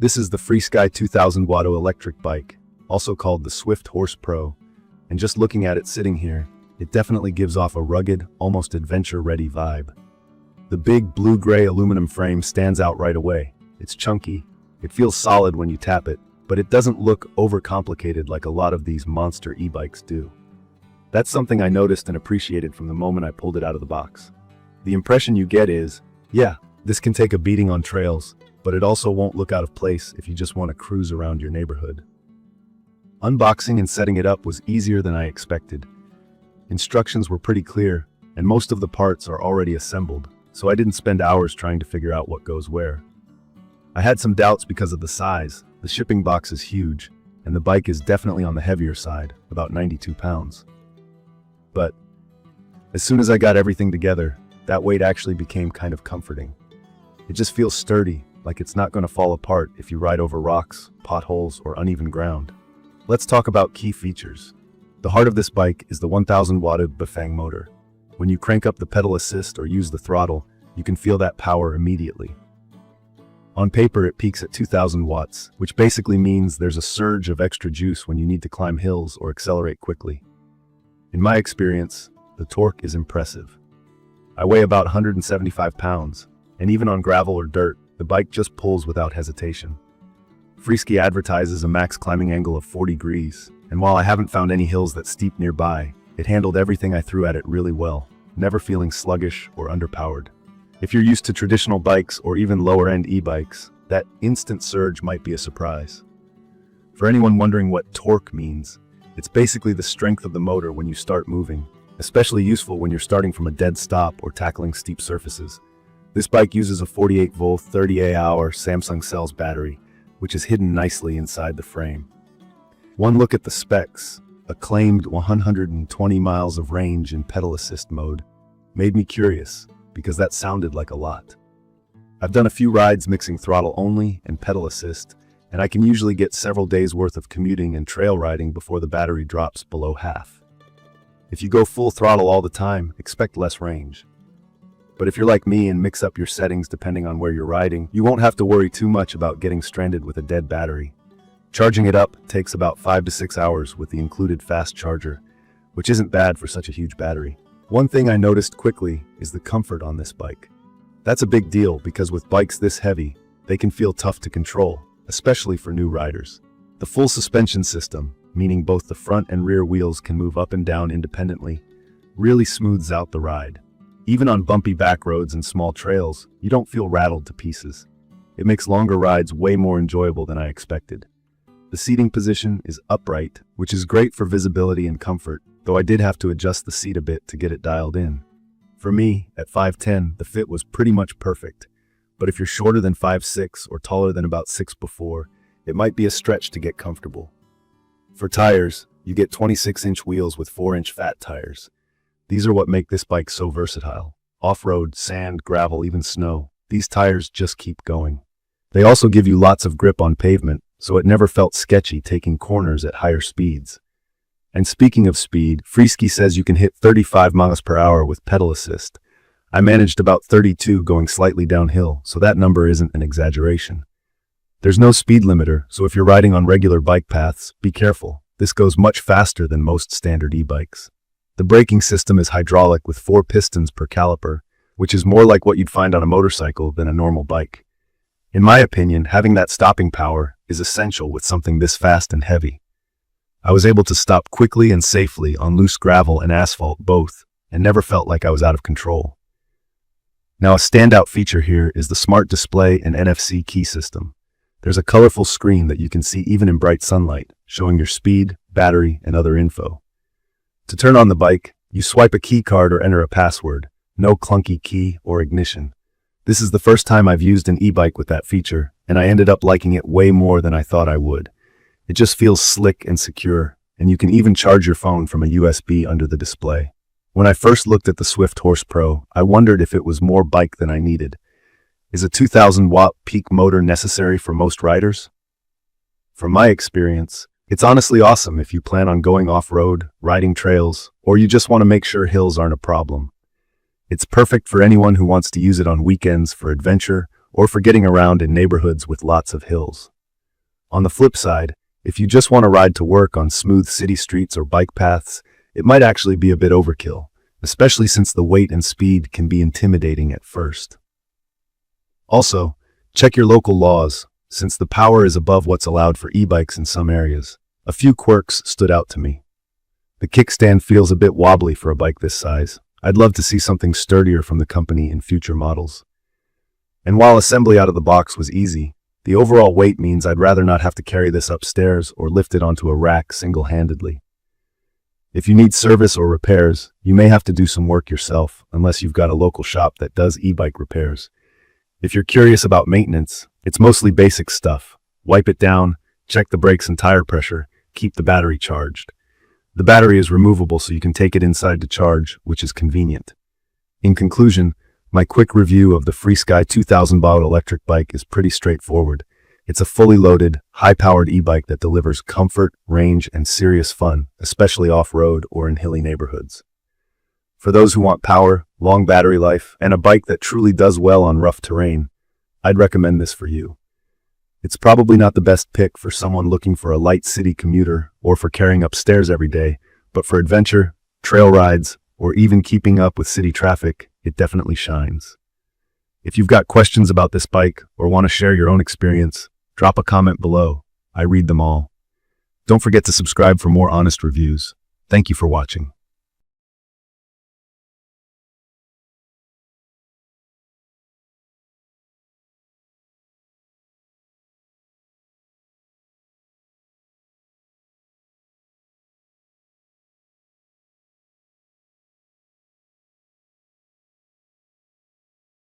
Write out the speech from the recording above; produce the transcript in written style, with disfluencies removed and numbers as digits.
This is the FREESKY 2000W electric bike, also called the Swift Horse Pro, and just looking at it sitting here, it definitely gives off a rugged, almost adventure-ready vibe. The big blue-gray aluminum frame stands out right away. It's chunky, it feels solid when you tap it, but it doesn't look overcomplicated like a lot of these monster e-bikes do. That's something I noticed and appreciated from the moment I pulled it out of the box. The impression you get is, yeah, this can take a beating on trails, but it also won't look out of place if you just want to cruise around your neighborhood. Unboxing and setting it up was easier than I expected. Instructions were pretty clear, and most of the parts are already assembled, so I didn't spend hours trying to figure out what goes where. I had some doubts because of the size. The shipping box is huge, and the bike is definitely on the heavier side, about 92 pounds. But as soon as I got everything together, that weight actually became kind of comforting. It just feels sturdy, like it's not going to fall apart if you ride over rocks, potholes, or uneven ground. Let's talk about key features. The heart of this bike is the 1000W BAFANG motor. When you crank up the pedal assist or use the throttle, you can feel that power immediately. On paper, it peaks at 2000 watts, which basically means there's a surge of extra juice when you need to climb hills or accelerate quickly. In my experience, the torque is impressive. I weigh about 175 pounds, and even on gravel or dirt, the bike just pulls without hesitation. FREESKY advertises a max climbing angle of 40 degrees, and while I haven't found any hills that steep nearby, it handled everything I threw at it really well, never feeling sluggish or underpowered. If you're used to traditional bikes or even lower-end e-bikes, that instant surge might be a surprise. For anyone wondering what torque means, it's basically the strength of the motor when you start moving, especially useful when you're starting from a dead stop or tackling steep surfaces. This bike uses a 48-volt 30Ah Samsung cells battery, which is hidden nicely inside the frame. One look at the specs, a claimed 120 miles of range in pedal assist mode, made me curious, because that sounded like a lot. I've done a few rides mixing throttle only and pedal assist, and I can usually get several days worth of commuting and trail riding before the battery drops below half. If you go full throttle all the time, expect less range. But if you're like me and mix up your settings depending on where you're riding, you won't have to worry too much about getting stranded with a dead battery. Charging it up takes about 5 to 6 hours with the included fast charger, which isn't bad for such a huge battery. One thing I noticed quickly is the comfort on this bike. That's a big deal because with bikes this heavy, they can feel tough to control, especially for new riders. The full suspension system, meaning both the front and rear wheels can move up and down independently, really smooths out the ride. Even on bumpy back roads and small trails, you don't feel rattled to pieces. It makes longer rides way more enjoyable than I expected. The seating position is upright, which is great for visibility and comfort, though I did have to adjust the seat a bit to get it dialed in. For me, at 5'10", the fit was pretty much perfect, but if you're shorter than 5'6" or taller than about 6'4", it might be a stretch to get comfortable. For tires, you get 26-inch wheels with 4-inch fat tires. These are what make this bike so versatile. Off-road, sand, gravel, even snow, these tires just keep going. They also give you lots of grip on pavement, so it never felt sketchy taking corners at higher speeds. And speaking of speed, FREESKY says you can hit 35 miles per hour with pedal assist. I managed about 32 going slightly downhill, so that number isn't an exaggeration. There's no speed limiter, so if you're riding on regular bike paths, be careful. This goes much faster than most standard e-bikes. The braking system is hydraulic with 4 pistons per caliper, which is more like what you'd find on a motorcycle than a normal bike. In my opinion, having that stopping power is essential with something this fast and heavy. I was able to stop quickly and safely on loose gravel and asphalt both, and never felt like I was out of control. Now, a standout feature here is the smart display and NFC key system. There's a colorful screen that you can see even in bright sunlight, showing your speed, battery, and other info. To turn on the bike, you swipe a key card or enter a password. No clunky key or ignition. This is the first time I've used an e-bike with that feature, and I ended up liking it way more than I thought I would. It just feels slick and secure, and you can even charge your phone from a USB under the display. When I first looked at the Swift Horse Pro, I wondered if it was more bike than I needed. Is a 2000-watt peak motor necessary for most riders? From my experience, it's honestly awesome if you plan on going off-road, riding trails, or you just want to make sure hills aren't a problem. It's perfect for anyone who wants to use it on weekends for adventure or for getting around in neighborhoods with lots of hills. On the flip side, if you just want to ride to work on smooth city streets or bike paths, it might actually be a bit overkill, especially since the weight and speed can be intimidating at first. Also, check your local laws, since the power is above what's allowed for e-bikes in some areas. A few quirks stood out to me. The kickstand feels a bit wobbly for a bike this size. I'd love to see something sturdier from the company in future models. And while assembly out of the box was easy, the overall weight means I'd rather not have to carry this upstairs or lift it onto a rack single-handedly. If you need service or repairs, you may have to do some work yourself, unless you've got a local shop that does e-bike repairs. If you're curious about maintenance, it's mostly basic stuff. Wipe it down, check the brakes and tire pressure, keep the battery charged. The battery is removable so you can take it inside to charge, which is convenient. In conclusion, my quick review of the FREESKY 2000W electric bike is pretty straightforward. It's a fully loaded, high-powered e-bike that delivers comfort, range, and serious fun, especially off-road or in hilly neighborhoods. For those who want power, long battery life, and a bike that truly does well on rough terrain, I'd recommend this for you. It's probably not the best pick for someone looking for a light city commuter or for carrying upstairs every day, but for adventure, trail rides, or even keeping up with city traffic, it definitely shines. If you've got questions about this bike or want to share your own experience, drop a comment below. I read them all. Don't forget to subscribe for more honest reviews. Thank you for watching.